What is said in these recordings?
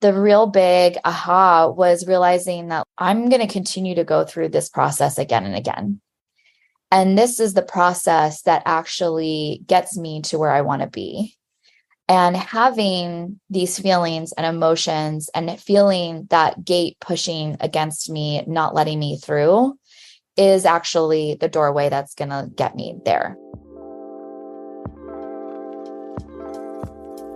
the real big aha was realizing that I'm going to continue to go through this process again and again. And this is the process that actually gets me to where I want to be. And having these feelings and emotions and feeling that gate pushing against me, not letting me through, is actually the doorway that's going to get me there.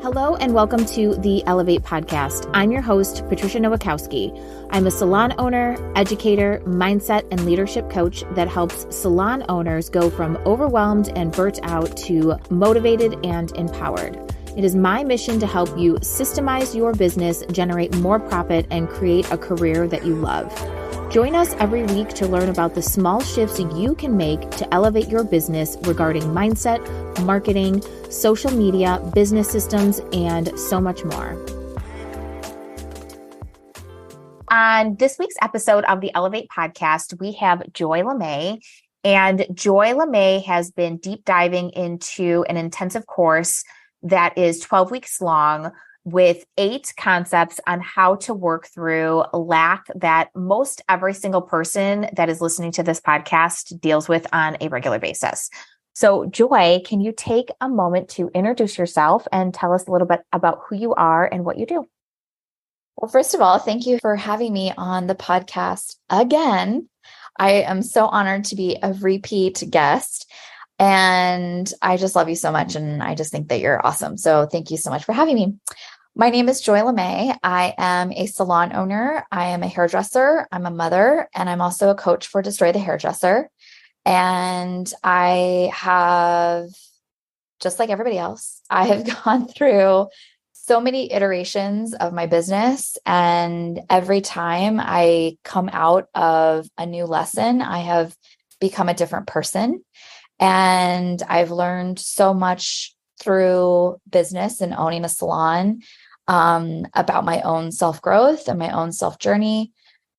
Hello and welcome to the Elevate podcast. I'm your host, Patricia Nowakowski. I'm a salon owner, educator, mindset, and leadership coach that helps salon owners go from overwhelmed and burnt out to motivated and empowered. It is my mission to help you systemize your business, generate more profit, and create a career that you love. Join us every week to learn about the small shifts you can make to elevate your business regarding mindset, marketing, social media, business systems, and so much more. On this week's episode of the Elevate podcast, we have Joy LaMay. And Joy LaMay has been deep diving into an intensive course that is 12 weeks long with 8 concepts on how to work through lack that most every single person that is listening to this podcast deals with on a regular basis. So Joy, can you take a moment to introduce yourself and tell us a little bit about who you are and what you do? Well, first of all, thank you for having me on the podcast again. I am so honored to be a repeat guest. And I just love you so much. And I just think that you're awesome. So thank you so much for having me. My name is Joy LaMay. I am a salon owner. I am a hairdresser. I'm a mother, and I'm also a coach for Destroy the Hairdresser. And I have, just like everybody else, I have gone through so many iterations of my business. And every time I come out of a new lesson, I have become a different person. And I've learned so much through business and owning a salon about my own self-growth and my own self-journey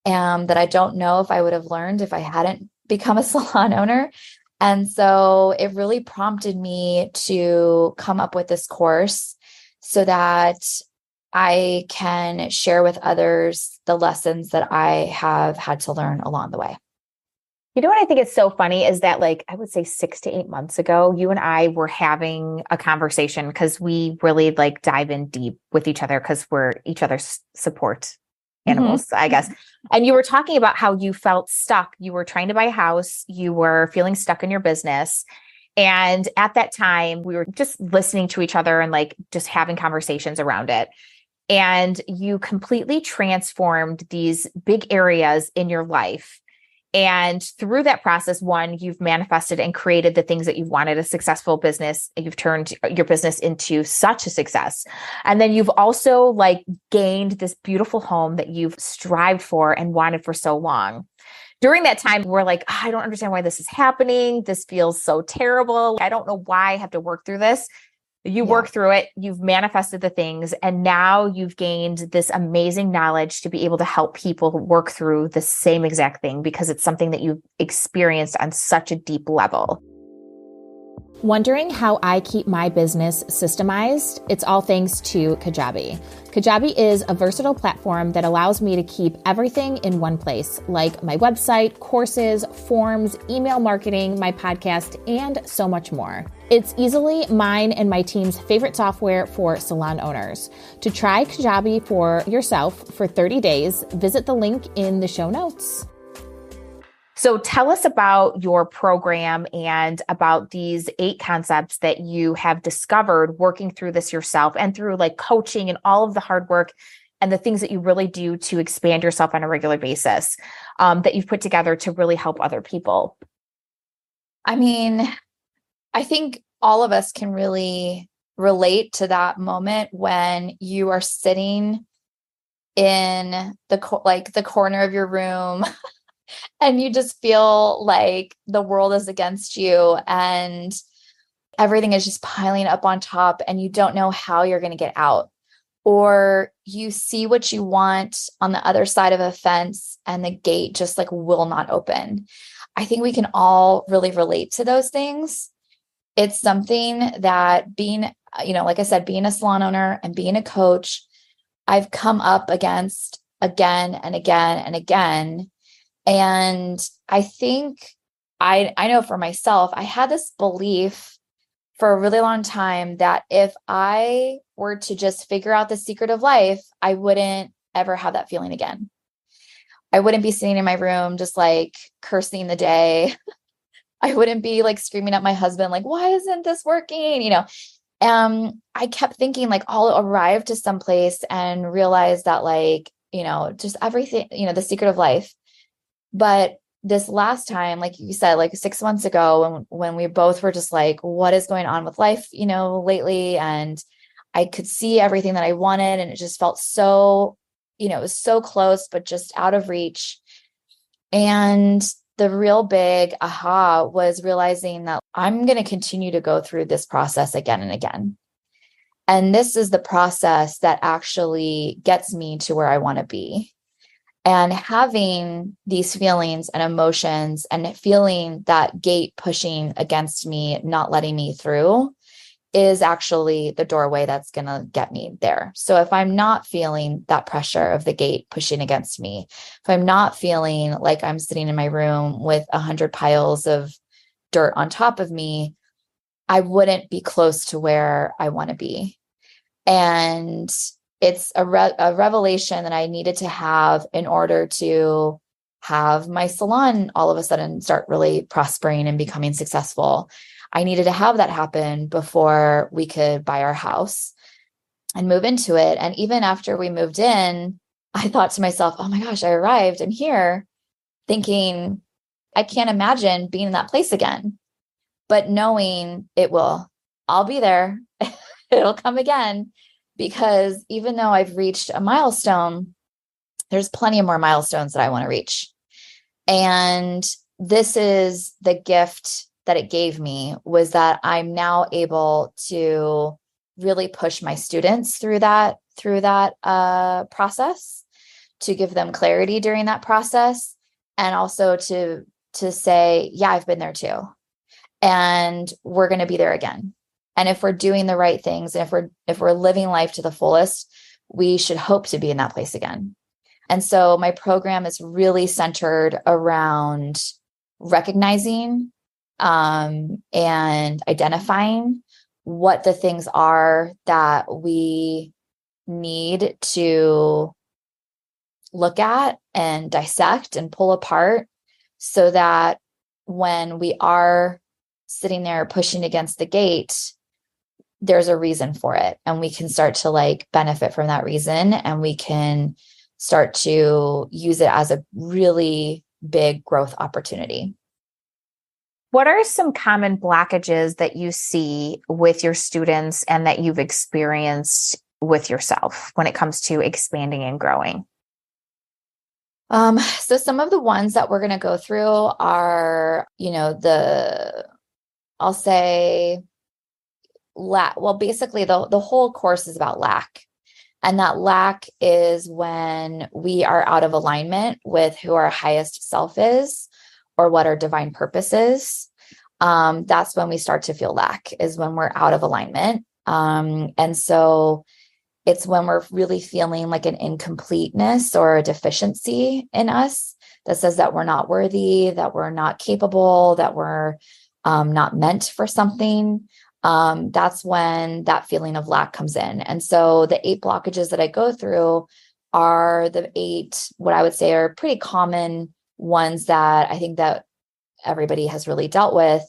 that I don't know if I would have learned if I hadn't become a salon owner. And so it really prompted me to come up with this course so that I can share with others the lessons that I have had to learn along the way. You know what I think is so funny is that, like, I would say 6 to 8 months ago, you and I were having a conversation because we really dive in deep with each other because we're each other's support animals, I guess. And you were talking about how you felt stuck. You were trying to buy a house. You were feeling stuck in your business. And at that time, we were just listening to each other and just having conversations around it. And you completely transformed these big areas in your life. And through that process, one, you've manifested and created the things that you've wanted, a successful business. You've turned your business into such a success. And then you've also gained this beautiful home that you've strived for and wanted for so long. During that time, we're I don't understand why this is happening. This feels so terrible. I don't know why I have to work through this. You work through it, you've manifested the things, and now you've gained this amazing knowledge to be able to help people work through the same exact thing because it's something that you've experienced on such a deep level. Wondering how I keep my business systemized? It's all thanks to Kajabi. Kajabi is a versatile platform that allows me to keep everything in one place, like my website, courses, forms, email marketing, my podcast, and so much more. It's easily mine and my team's favorite software for salon owners. To try Kajabi for yourself for 30 days, visit the link in the show notes. So tell us about your program and about these 8 concepts that you have discovered working through this yourself and through coaching and all of the hard work and the things that you really do to expand yourself on a regular basis that you've put together to really help other people. I mean, I think all of us can really relate to that moment when you are sitting in the corner of your room and you just feel like the world is against you and everything is just piling up on top and you don't know how you're going to get out. Or you see what you want on the other side of a fence and the gate just will not open. I think we can all really relate to those things. It's something that being, like I said, being a salon owner and being a coach, I've come up against again and again and again. And I think I know for myself, I had this belief for a really long time that if I were to just figure out the secret of life, I wouldn't ever have that feeling again. I wouldn't be sitting in my room just like cursing the day. I wouldn't be like screaming at my husband, like, why isn't this working? I kept thinking like I'll arrive to some place and realize that like, just everything, the secret of life. But this last time, like you said, like 6 months ago, when we both were just like, what is going on with life, lately? And I could see everything that I wanted, and it just felt so, it was so close, but just out of reach. And the real big aha was realizing that I'm going to continue to go through this process again and again. And this is the process that actually gets me to where I want to be. And having these feelings and emotions and feeling that gate pushing against me, not letting me through, is actually the doorway that's going to get me there. So if I'm not feeling that pressure of the gate pushing against me, if I'm not feeling like I'm sitting in my room with 100 piles of dirt on top of me, I wouldn't be close to where I want to be. And it's a revelation that I needed to have in order to have my salon all of a sudden start really prospering and becoming successful. I needed to have that happen before we could buy our house and move into it. And even after we moved in, I thought to myself, oh my gosh, I arrived. I'm here, thinking, I can't imagine being in that place again. But knowing I'll be there. It'll come again. Because even though I've reached a milestone, there's plenty of more milestones that I want to reach. And this is the gift that it gave me, was that I'm now able to really push my students through that process, to give them clarity during that process, and also to say, yeah, I've been there too, and we're going to be there again. And if we're doing the right things, and if we're living life to the fullest, we should hope to be in that place again. And so my program is really centered around recognizing and identifying what the things are that we need to look at and dissect and pull apart, so that when we are sitting there pushing against the gate, there's a reason for it, and we can start to like benefit from that reason, and we can start to use it as a really big growth opportunity. What are some common blockages that you see with your students and that you've experienced with yourself when it comes to expanding and growing? So some of the ones that we're going to go through are, I'll say lack. Well, basically the whole course is about lack. And that lack is when we are out of alignment with who our highest self is, or what our divine purpose is. That's when we start to feel lack, is when we're out of alignment. And so it's when we're really feeling like an incompleteness or a deficiency in us that says that we're not worthy, that we're not capable, that we're not meant for something. That's when that feeling of lack comes in. And so the 8 blockages that I go through are the 8, what I would say are pretty common ones that I think that everybody has really dealt with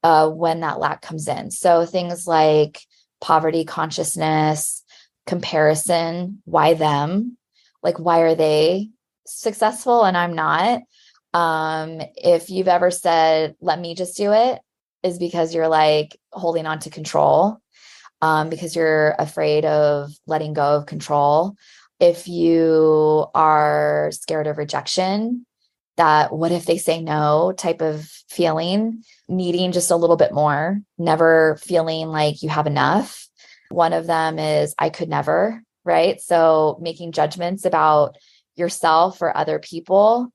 when that lack comes in. So things like poverty consciousness, comparison, why them? Like, why are they successful and I'm not? If you've ever said, let me just do it, is because you're like holding on to control, because you're afraid of letting go of control. If you are scared of rejection, that what if they say no type of feeling, needing just a little bit more, never feeling like you have enough. One of them is I could never, right? So making judgments about yourself or other people.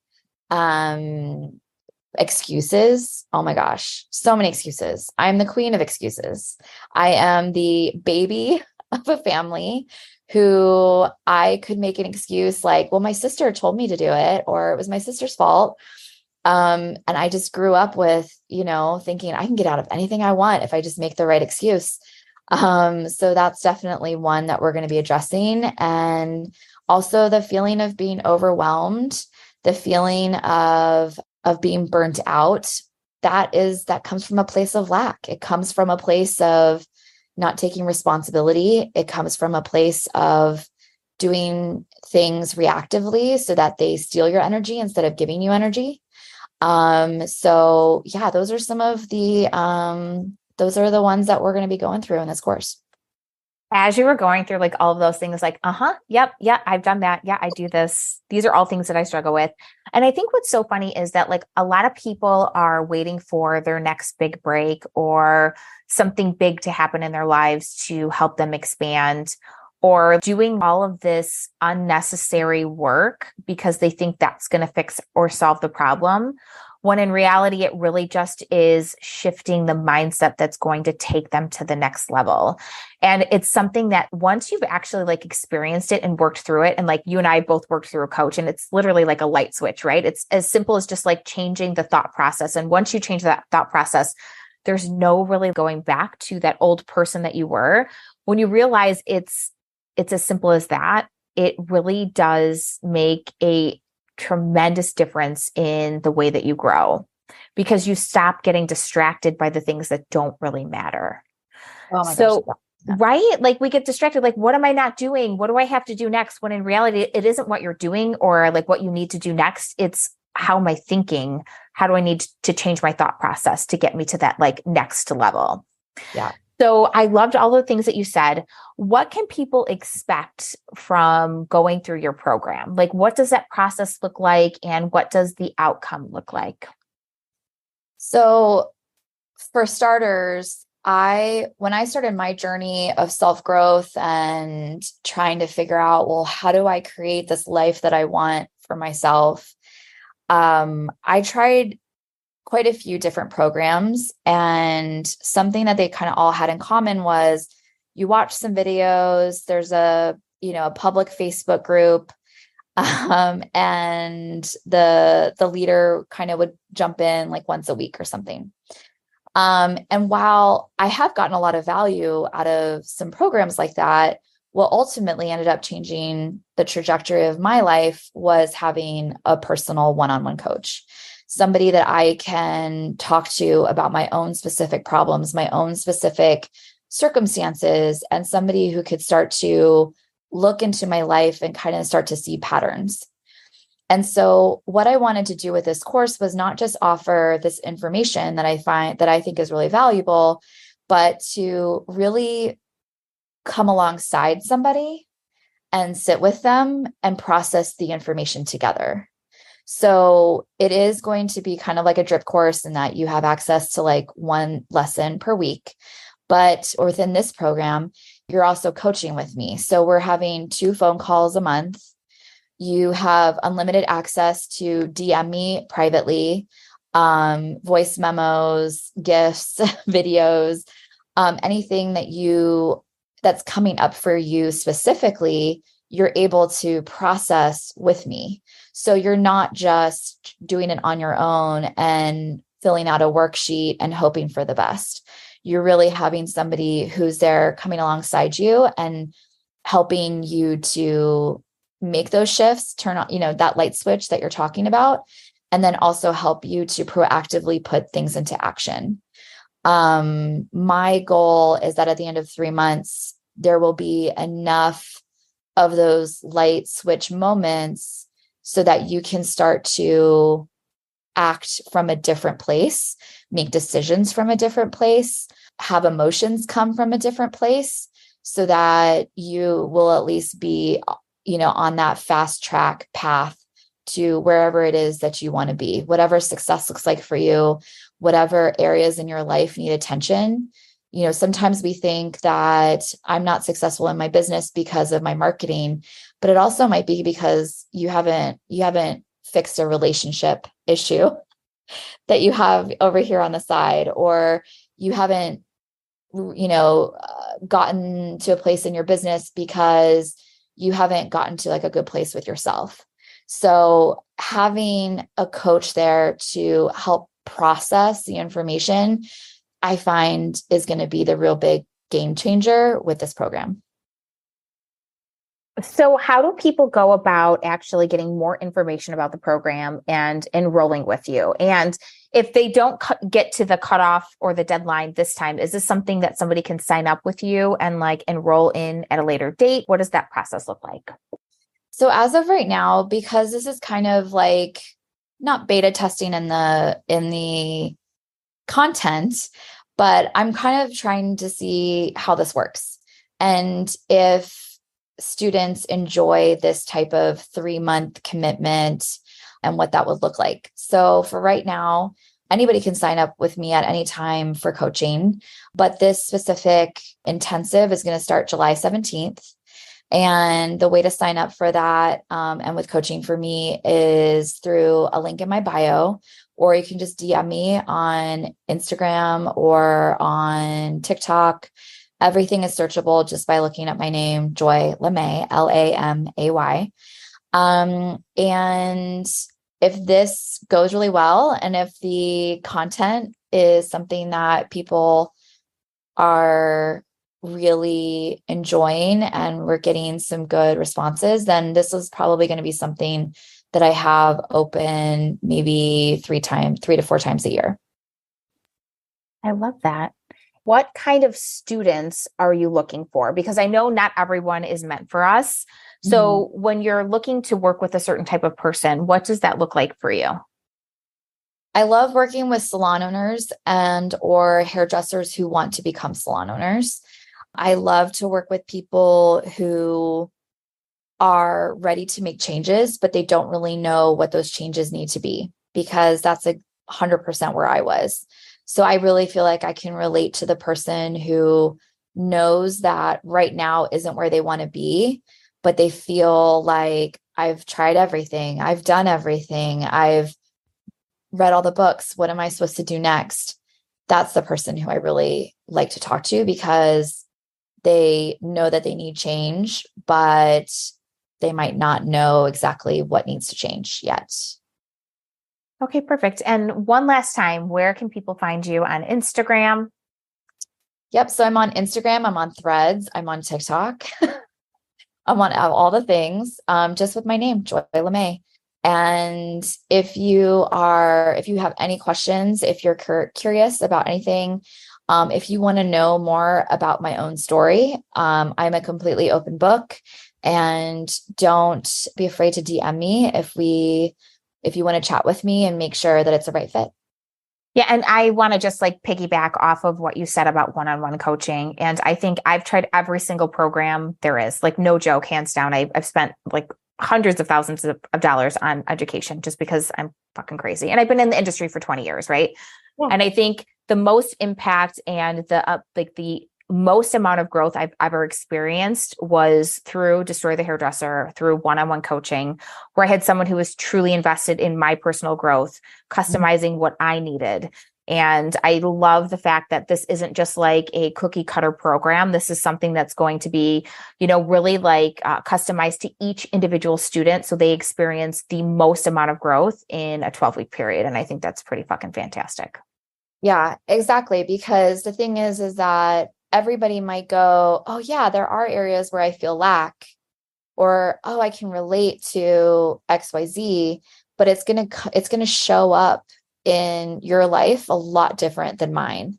Excuses. Oh my gosh, so many excuses. I'm the queen of excuses. I am the baby of a family who I could make an excuse like, well, my sister told me to do it, or it was my sister's fault. And I just grew up with, thinking I can get out of anything I want if I just make the right excuse. So that's definitely one that we're going to be addressing. And also the feeling of being overwhelmed, the feeling of being burnt out, that comes from a place of lack. It comes from a place of not taking responsibility. It comes from a place of doing things reactively so that they steal your energy instead of giving you energy. So yeah, those are those are the ones that we're going to be going through in this course. As you were going through like all of those things, like, yep, yeah, I've done that. Yeah, I do this. These are all things that I struggle with. And I think what's so funny is that like a lot of people are waiting for their next big break or something big to happen in their lives to help them expand, or doing all of this unnecessary work because they think that's going to fix or solve the problem. When in reality, it really just is shifting the mindset that's going to take them to the next level. And it's something that once you've actually like experienced it and worked through it, and like you and I both worked through a coach, and it's literally like a light switch, right? It's as simple as just like changing the thought process. And once you change that thought process, there's no really going back to that old person that you were. When you realize it's as simple as that, it really does make a tremendous difference in the way that you grow, because you stop getting distracted by the things that don't really matter. Oh my So, gosh. Yeah. right? Like we get distracted, like, what am I not doing? What do I have to do next? When in reality, it isn't what you're doing or like what you need to do next. It's how am I thinking? How do I need to change my thought process to get me to that like next level? Yeah. So I loved all the things that you said. What can people expect from going through your program? Like, what does that process look like? And what does the outcome look like? So for starters, when I started my journey of self-growth and trying to figure out, well, how do I create this life that I want for myself? I tried quite a few different programs, and something that they kind of all had in common was you watch some videos, there's a public Facebook group, and the leader kind of would jump in like once a week or something. And while I have gotten a lot of value out of some programs like that, what ultimately ended up changing the trajectory of my life was having a personal one-on-one coach, somebody that I can talk to about my own specific problems, my own specific circumstances, and somebody who could start to look into my life and kind of start to see patterns. And so what I wanted to do with this course was not just offer this information that I think is really valuable, but to really come alongside somebody and sit with them and process the information together. So it is going to be kind of like a drip course in that you have access to like one lesson per week. But within this program, you're also coaching with me. So we're having 2 phone calls a month. You have unlimited access to DM me privately, voice memos, gifts, videos, anything that's coming up for you specifically, you're able to process with me. So you're not just doing it on your own and filling out a worksheet and hoping for the best. You're really having somebody who's there coming alongside you and helping you to make those shifts, turn on, that light switch that you're talking about, and then also help you to proactively put things into action. My goal is that at the end of 3 months, there will be enough of those light switch moments so that you can start to act from a different place, make decisions from a different place, have emotions come from a different place, so that you will at least be, on that fast track path to wherever it is that you want to be, whatever success looks like for you, whatever areas in your life need attention. Sometimes we think that I'm not successful in my business because of my marketing, but it also might be because you haven't fixed a relationship issue that you have over here on the side, or you haven't gotten to a place in your business because you haven't gotten to like a good place with yourself. So having a coach there to help process the information, I find is going to be the real big game changer with this program. So how do people go about actually getting more information about the program and enrolling with you? And if they don't get to the cutoff or the deadline this time, is this something that somebody can sign up with you and like enroll in at a later date? What does that process look like? So as of right now, because this is kind of like not beta testing in the content, but I'm kind of trying to see how this works. And if students enjoy this type of 3-month commitment and what that would look like. So for right now, anybody can sign up with me at any time for coaching, but this specific intensive is going to start July 17th. And the way to sign up for that and with coaching for me is through a link in my bio, or you can just DM me on Instagram or on TikTok. Everything is searchable just by looking up my name, Joy LaMay, LAMAY. And if this goes really well, and if the content is something that people are really enjoying and we're getting some good responses, then this is probably going to be something that I have open maybe 3 to 4 times a year. I love that. What kind of students are you looking for? Because I know not everyone is meant for us. So when you're looking to work with a certain type of person, what does that look like for you? I love working with salon owners and or hairdressers who want to become salon owners. I love to work with people who are ready to make changes, but they don't really know what those changes need to be, because that's 100% where I was. So I really feel like I can relate to the person who knows that right now isn't where they want to be, but they feel like I've tried everything. I've done everything. I've read all the books. What am I supposed to do next? That's the person who I really like to talk to, because they know that they need change, but they might not know exactly what needs to change yet. Okay, perfect. And one last time, where can people find you on Instagram? Yep. So I'm on Instagram, I'm on Threads, I'm on TikTok. I'm on all the things, just with my name, Joy LaMay. And if you have any questions, if you're curious about anything, if you want to know more about my own story, I'm a completely open book, and don't be afraid to DM me if you want to chat with me and make sure that it's the right fit. Yeah. And I want to just like piggyback off of what you said about one-on-one coaching. And I think I've tried every single program there is, like no joke, hands down. I've spent like hundreds of thousands of dollars on education just because I'm fucking crazy. And I've been in the industry for 20 years. Right. Yeah. And I think the most impact and the most amount of growth I've ever experienced was through Destroy the Hairdresser, through one-on-one coaching, where I had someone who was truly invested in my personal growth, customizing what I needed. And I love the fact that this isn't just like a cookie cutter program. This is something that's going to be, really like customized to each individual student, so they experience the most amount of growth in a 12-week period. And I think that's pretty fucking fantastic. Yeah, exactly. Because the thing is that everybody might go, oh yeah, there are areas where I feel lack, or, oh, I can relate to XYZ, but it's going to show up in your life a lot different than mine.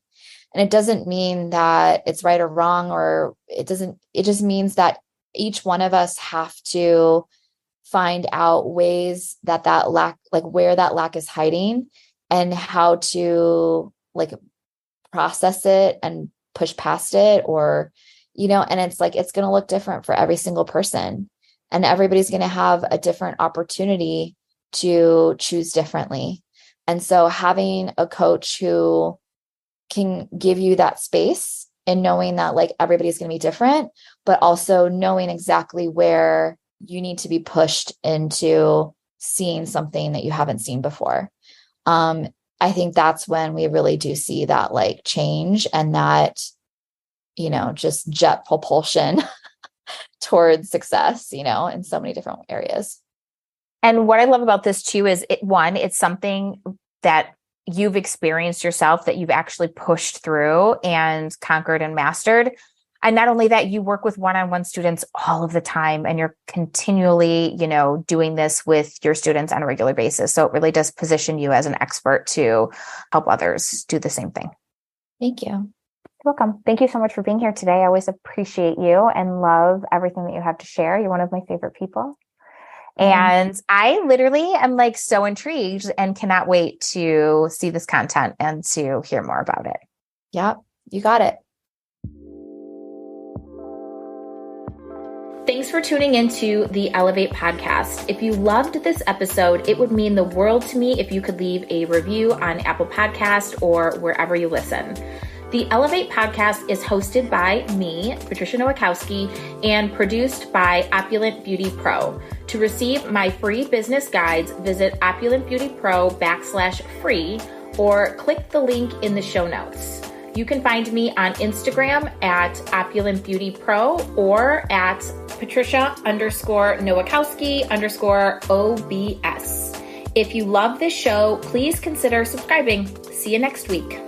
And it doesn't mean that it's right or wrong, or it just means that each one of us have to find out ways that lack, like where that lack is hiding, and how to like process it and push past it, or, and it's like, it's going to look different for every single person, and everybody's going to have a different opportunity to choose differently. And so having a coach who can give you that space, and knowing that like everybody's going to be different, but also knowing exactly where you need to be pushed into seeing something that you haven't seen before. I think that's when we really do see that like change, and that just jet propulsion towards success, in so many different areas. And what I love about this too is it's something that you've experienced yourself, that you've actually pushed through and conquered and mastered. And not only that, you work with one-on-one students all of the time, and you're continually, doing this with your students on a regular basis. So it really does position you as an expert to help others do the same thing. Thank you. You're welcome. Thank you so much for being here today. I always appreciate you and love everything that you have to share. You're one of my favorite people. And I literally am like so intrigued and cannot wait to see this content and to hear more about it. Yep, you got it. Thanks for tuning into the Elevate podcast. If you loved this episode, it would mean the world to me if you could leave a review on Apple Podcast or wherever you listen. The Elevate podcast is hosted by me, Patricia Nowakowski, and produced by Opulent Beauty Pro. To receive my free business guides, visit opulentbeautypro.com/free or click the link in the show notes. You can find me on Instagram at opulentbeautypro or at Patricia_Nowakowski_OBS. If you love this show, please consider subscribing. See you next week.